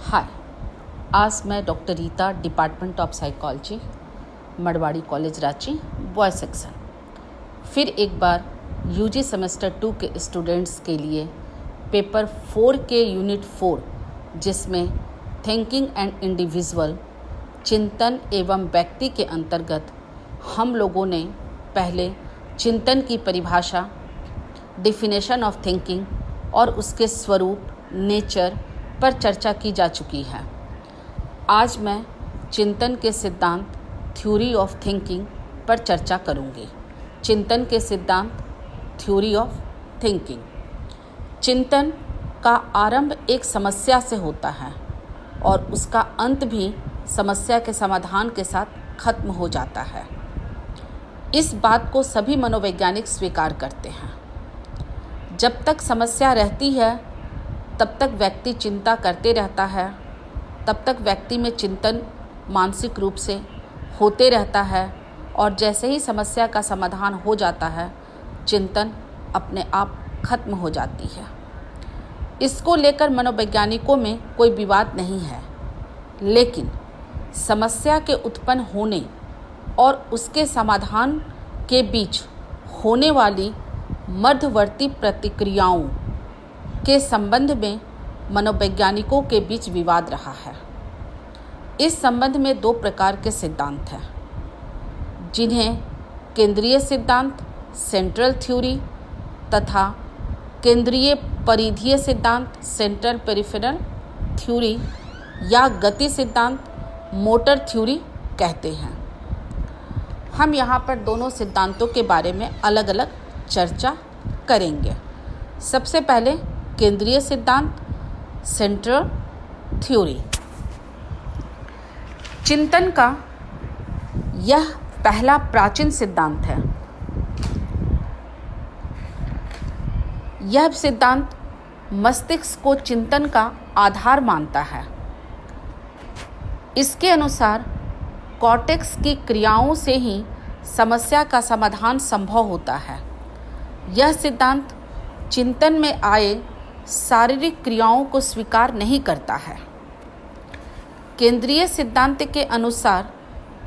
हाय, आज मैं doctor Rita, department of psychology, Marwari college Ranchi, boy section, फिर एक बार यूजी सेमेस्टर 2 के स्टूडेंट्स के लिए पेपर 4 के यूनिट 4, जिसमें थिंकिंग एंड इंडिविजुअल, चिंतन एवं व्यक्ति के अंतर्गत हम लोगों ने पहले चिंतन की परिभाषा, डिफिनेशन ऑफ थिंकिंग और उसके स्वरूप, नेचर पर चर्चा की जा चुकी है। आज मैं चिंतन के सिद्धांत, थ्योरी ऑफ थिंकिंग पर चर्चा करूंगी। चिंतन के सिद्धांत, थ्योरी ऑफ थिंकिंग। चिंतन का आरंभ एक समस्या से होता है और उसका अंत भी समस्या के समाधान के साथ खत्म हो जाता है। इस बात को सभी मनोवैज्ञानिक स्वीकार करते हैं। जब तक समस्या रहती है तब तक व्यक्ति चिंता करते रहता है, तब तक व्यक्ति में चिंतन मानसिक रूप से होते रहता है और जैसे ही समस्या का समाधान हो जाता है, चिंतन अपने आप खत्म हो जाती है। इसको लेकर मनोवैज्ञानिकों में कोई विवाद नहीं है, लेकिन समस्या के उत्पन्न होने और उसके समाधान के बीच होने वाली मध्यवर्ती प्रतिक्रियाओं के संबंध में मनोवैज्ञानिकों के बीच विवाद रहा है। इस संबंध में 2 प्रकार के सिद्धांत हैं, जिन्हें केंद्रीय सिद्धांत, सेंट्रल थ्योरी, तथा केंद्रीय परिधीय सिद्धांत, सेंट्रल पेरिफेरल थ्योरी, या गति सिद्धांत, मोटर थ्योरी कहते हैं। हम यहाँ पर दोनों सिद्धांतों के बारे में अलग अलग चर्चा करेंगे। सबसे पहले केंद्रीय सिद्धांत, सेंट्रल थ्योरी। चिंतन का यह पहला प्राचीन सिद्धांत है। यह सिद्धांत मस्तिष्क को चिंतन का आधार मानता है। इसके अनुसार कॉर्टेक्स की क्रियाओं से ही समस्या का समाधान संभव होता है। यह सिद्धांत चिंतन में आए शारीरिक क्रियाओं को स्वीकार नहीं करता है। केंद्रीय सिद्धांत के अनुसार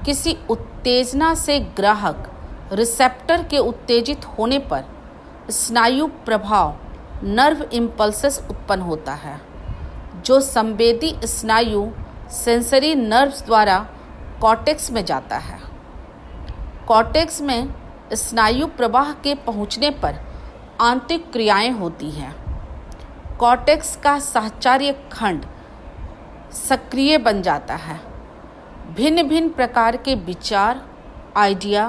किसी उत्तेजना से ग्राहक रिसेप्टर के उत्तेजित होने पर स्नायु प्रभाव, नर्व इम्पल्सेस उत्पन्न होता है, जो संवेदी स्नायु सेंसरी नर्व्स द्वारा कॉर्टेक्स में जाता है। कॉर्टेक्स में स्नायु प्रवाह के पहुंचने पर आंतरिक क्रियाएं होती हैं। कॉर्टेक्स का साहचर्य खंड सक्रिय बन जाता है। भिन्न भिन्न प्रकार के विचार, आइडिया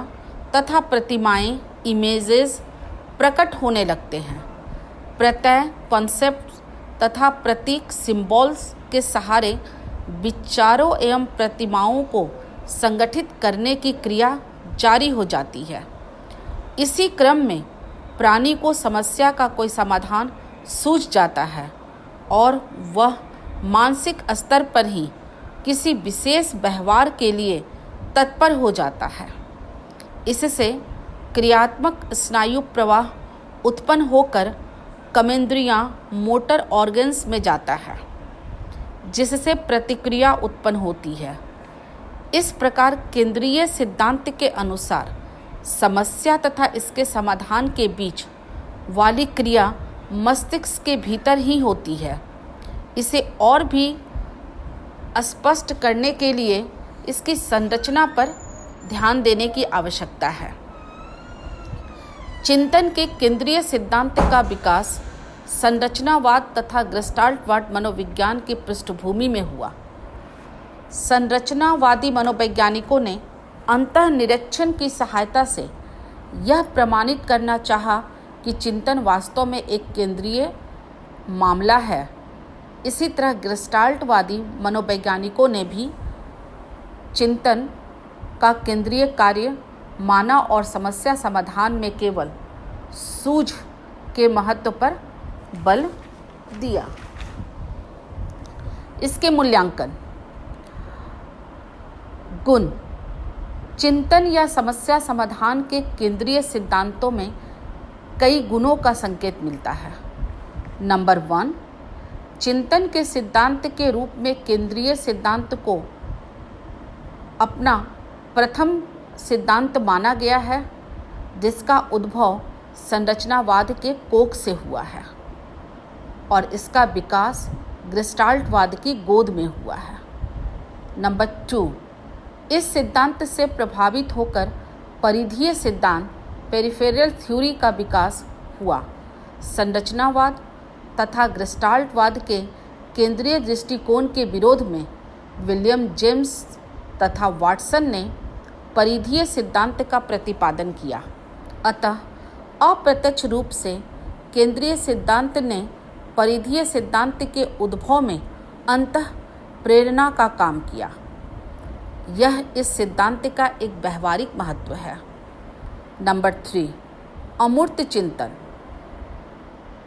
तथा प्रतिमाएं, इमेजेस प्रकट होने लगते हैं। प्रत्यय, कॉन्सेप्ट तथा प्रतीक, सिंबल्स के सहारे विचारों एवं प्रतिमाओं को संगठित करने की क्रिया जारी हो जाती है। इसी क्रम में प्राणी को समस्या का कोई समाधान सूझ जाता है और वह मानसिक स्तर पर ही किसी विशेष व्यवहार के लिए तत्पर हो जाता है। इससे क्रियात्मक स्नायु प्रवाह उत्पन्न होकर कर्मेंद्रियां, मोटर ऑर्गन्स में जाता है, जिससे प्रतिक्रिया उत्पन्न होती है। इस प्रकार केंद्रीय सिद्धांत के अनुसार समस्या तथा इसके समाधान के बीच वाली क्रिया मस्तिष्क के भीतर ही होती है। इसे और भी स्पष्ट करने के लिए इसकी संरचना पर ध्यान देने की आवश्यकता है। चिंतन के केंद्रीय सिद्धांत का विकास संरचनावाद तथा गेस्टाल्टवाद मनोविज्ञान की पृष्ठभूमि में हुआ। संरचनावादी मनोवैज्ञानिकों ने अंतःनिरीक्षण की सहायता से यह प्रमाणित करना चाहा कि चिंतन वास्तव में एक केंद्रीय मामला है। इसी तरह गेस्टाल्टवादी मनोवैज्ञानिकों ने भी चिंतन का केंद्रीय कार्य माना और समस्या समाधान में केवल सूझ के महत्व पर बल दिया। इसके मूल्यांकन गुण। चिंतन या समस्या समाधान के केंद्रीय सिद्धांतों में कई गुणों का संकेत मिलता है। नंबर 1, चिंतन के सिद्धांत के रूप में केंद्रीय सिद्धांत को अपना प्रथम सिद्धांत माना गया है, जिसका उद्भव संरचनावाद के कोख से हुआ है और इसका विकास गेस्टाल्टवाद की गोद में हुआ है। नंबर 2, इस सिद्धांत से प्रभावित होकर परिधीय सिद्धांत पेरिफेरल थ्योरी का विकास हुआ। संरचनावाद तथा गेस्टाल्टवाद के केंद्रीय दृष्टिकोण के विरोध में विलियम जेम्स तथा वाटसन ने परिधीय सिद्धांत का प्रतिपादन किया। अतः अप्रत्यक्ष रूप से केंद्रीय सिद्धांत ने परिधीय सिद्धांत के उद्भव में अंतः प्रेरणा का काम किया। यह इस सिद्धांत का एक व्यवहारिक महत्व है। नंबर 3, अमूर्त चिंतन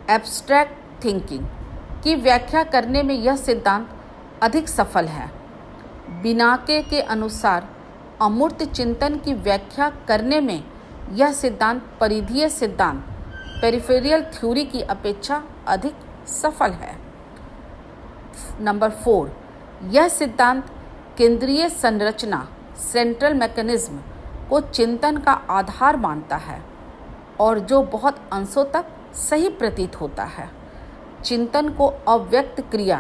एब्स्ट्रैक्ट थिंकिंग की व्याख्या करने में यह सिद्धांत अधिक सफल है। बिनाके के अनुसार अमूर्त चिंतन की व्याख्या करने में यह सिद्धांत परिधीय सिद्धांत पेरिफेरल थ्योरी की अपेक्षा अधिक सफल है। नंबर 4, यह सिद्धांत केंद्रीय संरचना सेंट्रल मैकेनिज्म को चिंतन का आधार मानता है और जो बहुत अंशों तक सही प्रतीत होता है। चिंतन को अव्यक्त क्रिया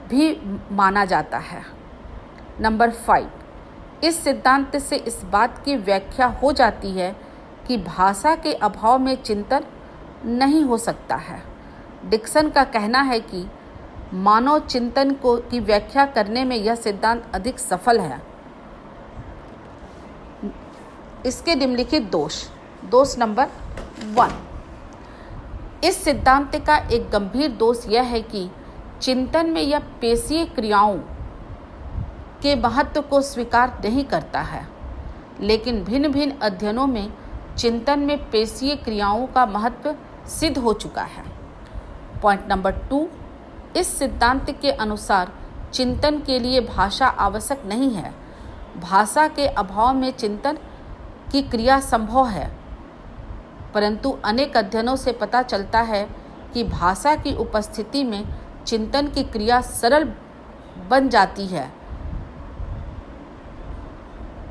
भी माना जाता है। नंबर 5, इस सिद्धांत से इस बात की व्याख्या हो जाती है कि भाषा के अभाव में चिंतन नहीं हो सकता है। डिक्सन का कहना है कि मानव चिंतन की व्याख्या करने में यह सिद्धांत अधिक सफल है। इसके निम्नलिखित दोष नंबर 1, इस सिद्धांत का एक गंभीर दोष यह है कि चिंतन में यह पेशीय क्रियाओं के महत्व को स्वीकार नहीं करता है, लेकिन भिन्न भिन्न अध्ययनों में चिंतन में पेशीय क्रियाओं का महत्व सिद्ध हो चुका है। पॉइंट नंबर 2, इस सिद्धांत के अनुसार चिंतन के लिए भाषा आवश्यक नहीं है। भाषा के अभाव में चिंतन की क्रिया संभव है, परंतु अनेक अध्ययनों से पता चलता है कि भाषा की उपस्थिति में चिंतन की क्रिया सरल बन जाती है।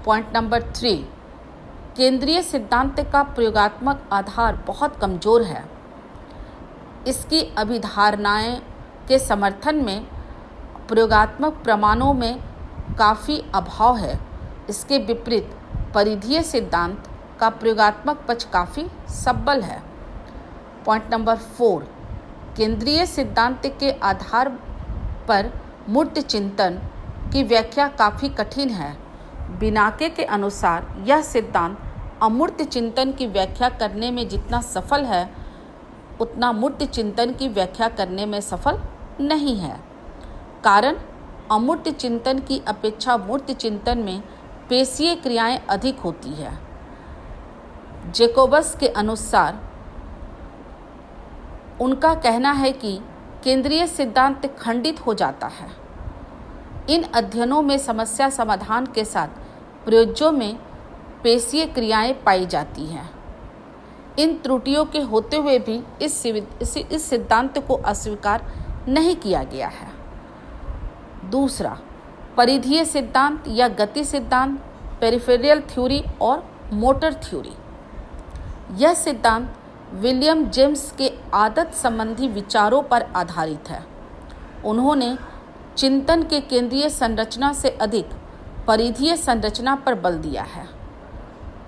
पॉइंट नंबर 3, केंद्रीय सिद्धांत का प्रयोगात्मक आधार बहुत कमजोर है। इसकी अभिधारणाएं के समर्थन में प्रयोगात्मक प्रमाणों में काफ़ी अभाव है। इसके विपरीत परिधीय सिद्धांत का प्रयोगात्मक पक्ष काफ़ी सबल है। पॉइंट नंबर 4, केंद्रीय सिद्धांत के आधार पर मूर्त चिंतन की व्याख्या काफ़ी कठिन है। बिनाके के अनुसार यह सिद्धांत अमूर्त चिंतन की व्याख्या करने में जितना सफल है, उतना मूर्त चिंतन की व्याख्या करने में सफल नहीं है। कारण अमूर्त चिंतन की अपेक्षा मूर्त चिंतन में पेशीय क्रियाएं अधिक होती है। जैकोबस के अनुसार उनका कहना है कि केंद्रीय सिद्धांत खंडित हो जाता है। इन अध्ययनों में समस्या समाधान के साथ प्रयोज्यों में पेशीय क्रियाएं पाई जाती हैं। इन त्रुटियों के होते हुए भी इस सिद्धांत को अस्वीकार नहीं किया गया है। दूसरा, परिधीय सिद्धांत या गति सिद्धांत, पेरिफेरल थ्योरी और मोटर थ्योरी। यह सिद्धांत विलियम जेम्स के आदत संबंधी विचारों पर आधारित है। उन्होंने चिंतन के केंद्रीय संरचना से अधिक परिधीय संरचना पर बल दिया है,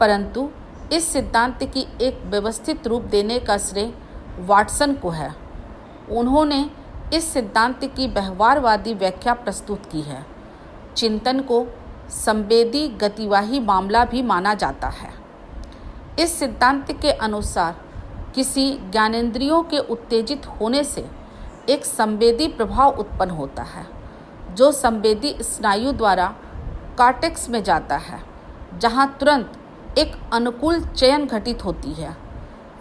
परंतु इस सिद्धांत की एक व्यवस्थित रूप देने का श्रेय वाटसन को है। उन्होंने इस सिद्धांत की व्यवहारवादी व्याख्या प्रस्तुत की है। चिंतन को संवेदी गतिवाही मामला भी माना जाता है। इस सिद्धांत के अनुसार किसी ज्ञानेंद्रियों के उत्तेजित होने से एक संवेदी प्रभाव उत्पन्न होता है, जो संवेदी स्नायु द्वारा कॉर्टेक्स में जाता है, जहां तुरंत एक अनुकूल चयन घटित होती है।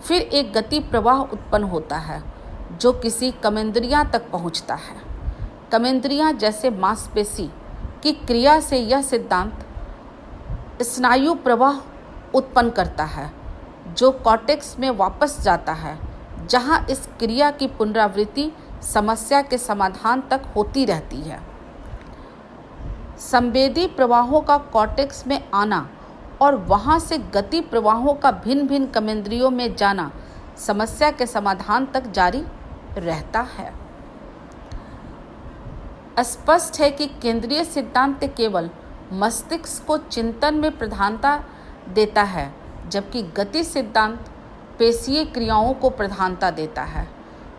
फिर एक गति प्रवाह उत्पन्न होता है जो किसी कमेंद्रियां तक पहुंचता है। कमेंद्रियां जैसे मांसपेशी की क्रिया से यह सिद्धांत स्नायु प्रवाह उत्पन्न करता है, जो कॉर्टेक्स में वापस जाता है, जहां इस क्रिया की पुनरावृत्ति समस्या के समाधान तक होती रहती है। संवेदी प्रवाहों का कॉर्टेक्स में आना और वहाँ से गति प्रवाहों का भिन्न भिन्न कर्मेंद्रियों में जाना समस्या के समाधान तक जारी रहता है। स्पष्ट है कि केंद्रीय सिद्धांत केवल मस्तिष्क को चिंतन में प्रधानता देता है, जबकि गति सिद्धांत पेशीय क्रियाओं को प्रधानता देता है।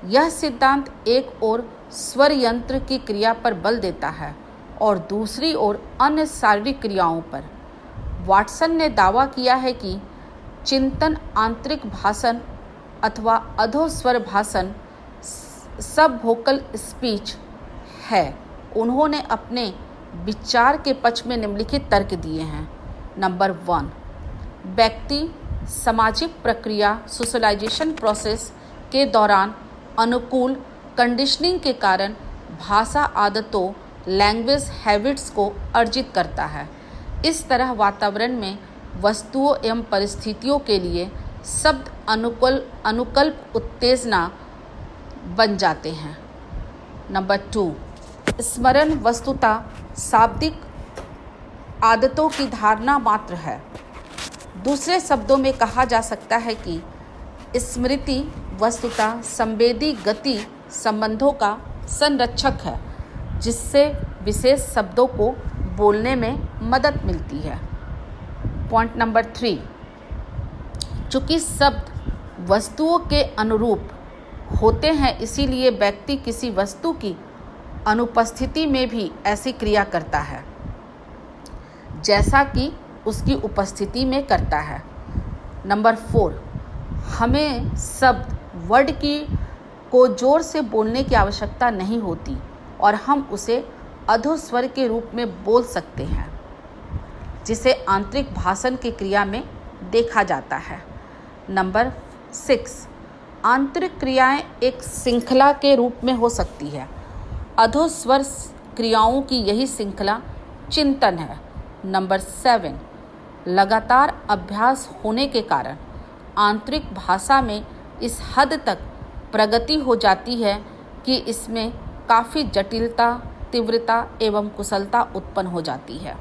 यह सिद्धांत एक ओर स्वर यंत्र की क्रिया पर बल देता है और दूसरी ओर अन्य शारीरिक क्रियाओं पर। वाटसन ने दावा किया है कि चिंतन आंतरिक भाषण अथवा अधोस्वर भाषण सब वोकल स्पीच है। उन्होंने अपने विचार के पक्ष में निम्नलिखित तर्क दिए हैं। नंबर 1, व्यक्ति सामाजिक प्रक्रिया सोशलाइजेशन प्रोसेस के दौरान अनुकूल कंडीशनिंग के कारण भाषा आदतों लैंग्वेज हैबिट्स को अर्जित करता है। इस तरह वातावरण में वस्तुओं एवं परिस्थितियों के लिए शब्द अनुकल्प उत्तेजना बन जाते हैं। नंबर 2, स्मरण वस्तुतः शाब्दिक आदतों की धारणा मात्र है। दूसरे शब्दों में कहा जा सकता है कि स्मृति वस्तुतः संवेदी गति संबंधों का संरक्षक है, जिससे विशेष शब्दों को बोलने में मदद मिलती है। पॉइंट नंबर 3, चूँकि शब्द वस्तुओं के अनुरूप होते हैं, इसीलिए व्यक्ति किसी वस्तु की अनुपस्थिति में भी ऐसी क्रिया करता है जैसा कि उसकी उपस्थिति में करता है। नंबर 4, हमें शब्द वर्ड को जोर से बोलने की आवश्यकता नहीं होती और हम उसे अधोस्वर के रूप में बोल सकते हैं, जिसे आंतरिक भाषण की क्रिया में देखा जाता है। नंबर 6, आंतरिक क्रियाएं एक श्रृंखला के रूप में हो सकती है। अधोस्वर क्रियाओं की यही श्रृंखला चिंतन है। नंबर 7, लगातार अभ्यास होने के कारण आंतरिक भाषा में इस हद तक प्रगति हो जाती है कि इसमें काफ़ी जटिलता, तीव्रता एवं कुशलता उत्पन्न हो जाती है।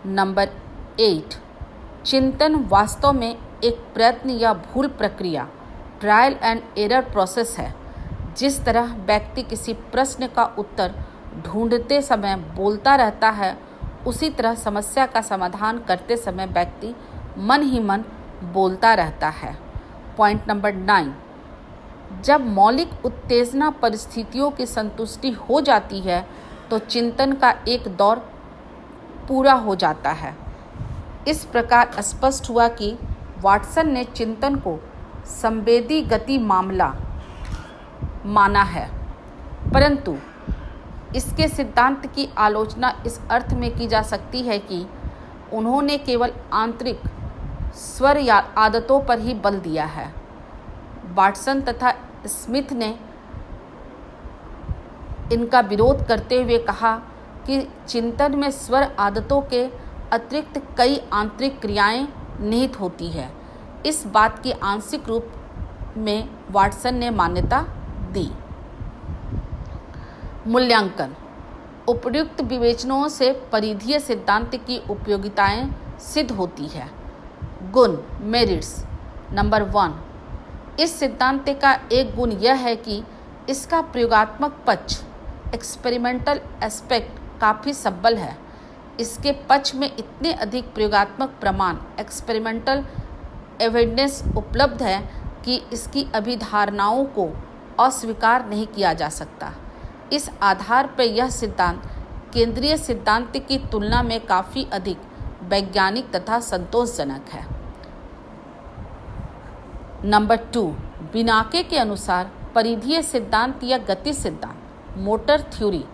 नंबर 8, चिंतन वास्तव में एक प्रयत्न या भूल प्रक्रिया ट्रायल एंड एरर प्रोसेस है। जिस तरह व्यक्ति किसी प्रश्न का उत्तर ढूंढते समय बोलता रहता है, उसी तरह समस्या का समाधान करते समय व्यक्ति मन ही मन बोलता रहता है। पॉइंट नंबर 9, जब मौलिक उत्तेजना परिस्थितियों की संतुष्टि हो जाती है तो चिंतन का एक दौर पूरा हो जाता है। इस प्रकार स्पष्ट हुआ कि वाटसन ने चिंतन को संवेदी गति मामला माना है, परंतु इसके सिद्धांत की आलोचना इस अर्थ में की जा सकती है कि उन्होंने केवल आंतरिक स्वर या आदतों पर ही बल दिया है। वाटसन तथा स्मिथ ने इनका विरोध करते हुए कहा कि चिंतन में स्वर आदतों के अतिरिक्त कई आंतरिक क्रियाएं निहित होती है। इस बात की आंशिक रूप में वाटसन ने मान्यता दी। मूल्यांकन, उपर्युक्त विवेचनों से परिधीय सिद्धांत की उपयोगिताएं सिद्ध होती है। गुण मेरिट्स। नंबर 1, इस सिद्धांत का एक गुण यह है कि इसका प्रयोगात्मक पक्ष एक्सपेरिमेंटल एस्पेक्ट काफ़ी सबल है। इसके पक्ष में इतने अधिक प्रयोगात्मक प्रमाण एक्सपेरिमेंटल एविडेंस उपलब्ध है कि इसकी अभिधारणाओं को अस्वीकार नहीं किया जा सकता। इस आधार पर यह सिद्धांत केंद्रीय सिद्धांत की तुलना में काफ़ी अधिक वैज्ञानिक तथा संतोषजनक है। नंबर 2, बिनाके के अनुसार परिधीय सिद्धांत या गति सिद्धांत मोटर थ्योरी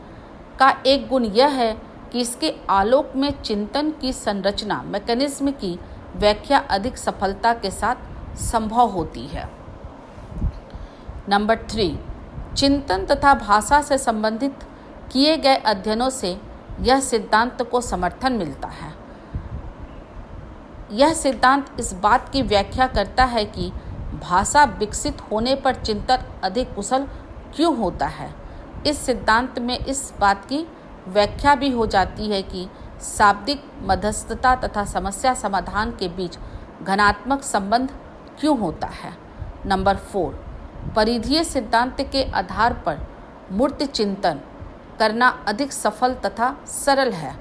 का एक गुण यह है कि इसके आलोक में चिंतन की संरचना मैकेनिज्म की व्याख्या अधिक सफलता के साथ संभव होती है। नंबर 3, चिंतन तथा भाषा से संबंधित किए गए अध्ययनों से यह सिद्धांत को समर्थन मिलता है। यह सिद्धांत इस बात की व्याख्या करता है कि भाषा विकसित होने पर चिंतन अधिक कुशल क्यों होता है। इस सिद्धांत में इस बात की व्याख्या भी हो जाती है कि शाब्दिक मध्यस्थता तथा समस्या समाधान के बीच घनात्मक संबंध क्यों होता है। नंबर 4, परिधीय सिद्धांत के आधार पर मूर्त चिंतन करना अधिक सफल तथा सरल है।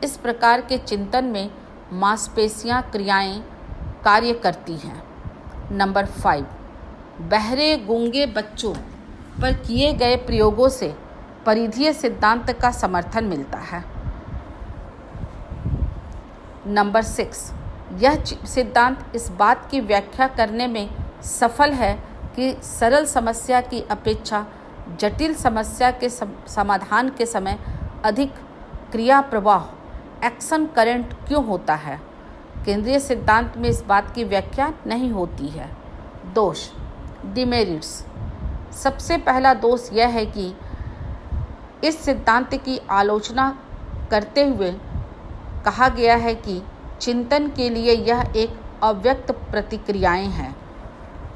इस प्रकार के चिंतन में मांसपेशियां क्रियाएं कार्य करती हैं। नंबर 5, बहरे गूंगे बच्चों पर किए गए प्रयोगों से परिधीय सिद्धांत का समर्थन मिलता है। नंबर 6, यह सिद्धांत इस बात की व्याख्या करने में सफल है कि सरल समस्या की अपेक्षा जटिल समस्या के समाधान के समय अधिक क्रिया प्रवाह एक्शन करंट क्यों होता है। केंद्रीय सिद्धांत में इस बात की व्याख्या नहीं होती है। दोष, डिमेरिट्स। सबसे पहला दोष यह है कि इस सिद्धांत की आलोचना करते हुए कहा गया है कि चिंतन के लिए यह एक अव्यक्त प्रतिक्रियाएं हैं,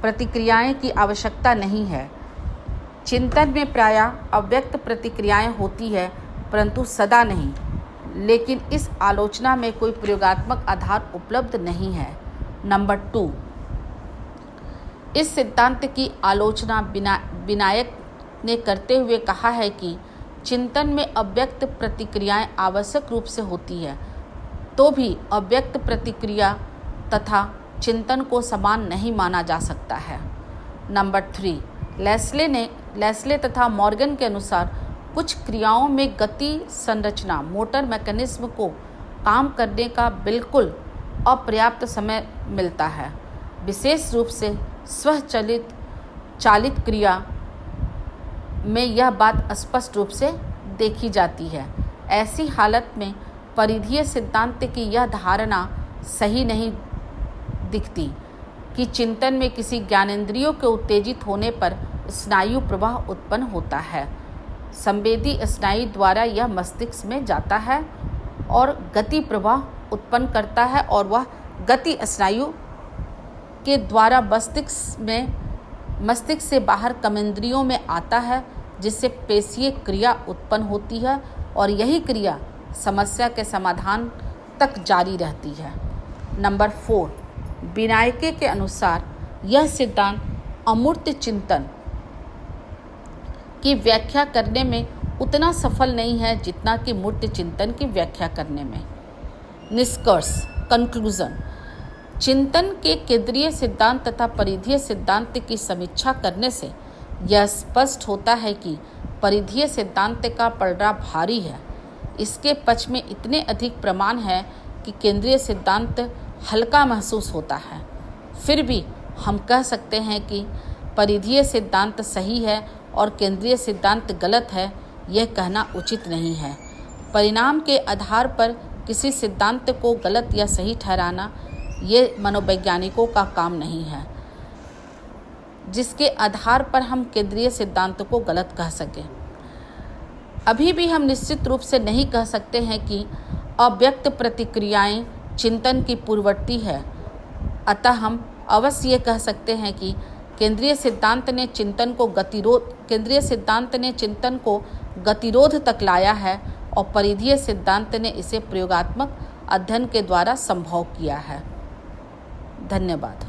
प्रतिक्रियाएं की आवश्यकता नहीं है। चिंतन में प्रायः अव्यक्त प्रतिक्रियाएं होती है परंतु सदा नहीं। लेकिन इस आलोचना में कोई प्रयोगात्मक आधार उपलब्ध नहीं है। नंबर 2, इस सिद्धांत की आलोचना विनायक ने करते हुए कहा है कि चिंतन में अव्यक्त प्रतिक्रियाएं आवश्यक रूप से होती है, तो भी अव्यक्त प्रतिक्रिया तथा चिंतन को समान नहीं माना जा सकता है। नंबर 3, लेस्ले तथा मॉर्गन के अनुसार कुछ क्रियाओं में गति संरचना मोटर मैकेनिज्म को काम करने का बिल्कुल अपर्याप्त समय मिलता है। विशेष रूप से चालित क्रिया में यह बात स्पष्ट रूप से देखी जाती है। ऐसी हालत में परिधीय सिद्धांत की यह धारणा सही नहीं दिखती कि चिंतन में किसी ज्ञानेंद्रियों के उत्तेजित होने पर स्नायु प्रवाह उत्पन्न होता है। संवेदी स्नायु द्वारा यह मस्तिष्क में जाता है और गति प्रवाह उत्पन्न करता है और वह गति स्नायु के द्वारा मस्तिष्क से बाहर कमेंद्रियों में आता है, जिससे पेशीय क्रिया उत्पन्न होती है और यही क्रिया समस्या के समाधान तक जारी रहती है। नंबर 4, विनायके के अनुसार यह सिद्धांत अमूर्त चिंतन की व्याख्या करने में उतना सफल नहीं है जितना कि मूर्त चिंतन की व्याख्या करने में। निष्कर्ष, कंक्लूजन। चिंतन के केंद्रीय सिद्धांत तथा परिधीय सिद्धांत की समीक्षा करने से यह स्पष्ट होता है कि परिधीय सिद्धांत का पलड़ा भारी है। इसके पक्ष में इतने अधिक प्रमाण है कि केंद्रीय सिद्धांत हल्का महसूस होता है। फिर भी हम कह सकते हैं कि परिधीय सिद्धांत सही है और केंद्रीय सिद्धांत गलत है, यह कहना उचित नहीं है। परिणाम के आधार पर किसी सिद्धांत को गलत या सही ठहराना ये मनोवैज्ञानिकों का काम नहीं है, जिसके आधार पर हम केंद्रीय सिद्धांत को गलत कह सकें। अभी भी हम निश्चित रूप से नहीं कह सकते हैं कि अव्यक्त प्रतिक्रियाएं चिंतन की पूर्ववर्ती है। अतः हम अवश्य ये कह सकते हैं कि केंद्रीय सिद्धांत ने चिंतन को गतिरोध तक लाया है और परिधीय सिद्धांत ने इसे प्रयोगात्मक अध्ययन के द्वारा संभव किया है। धन्यवाद।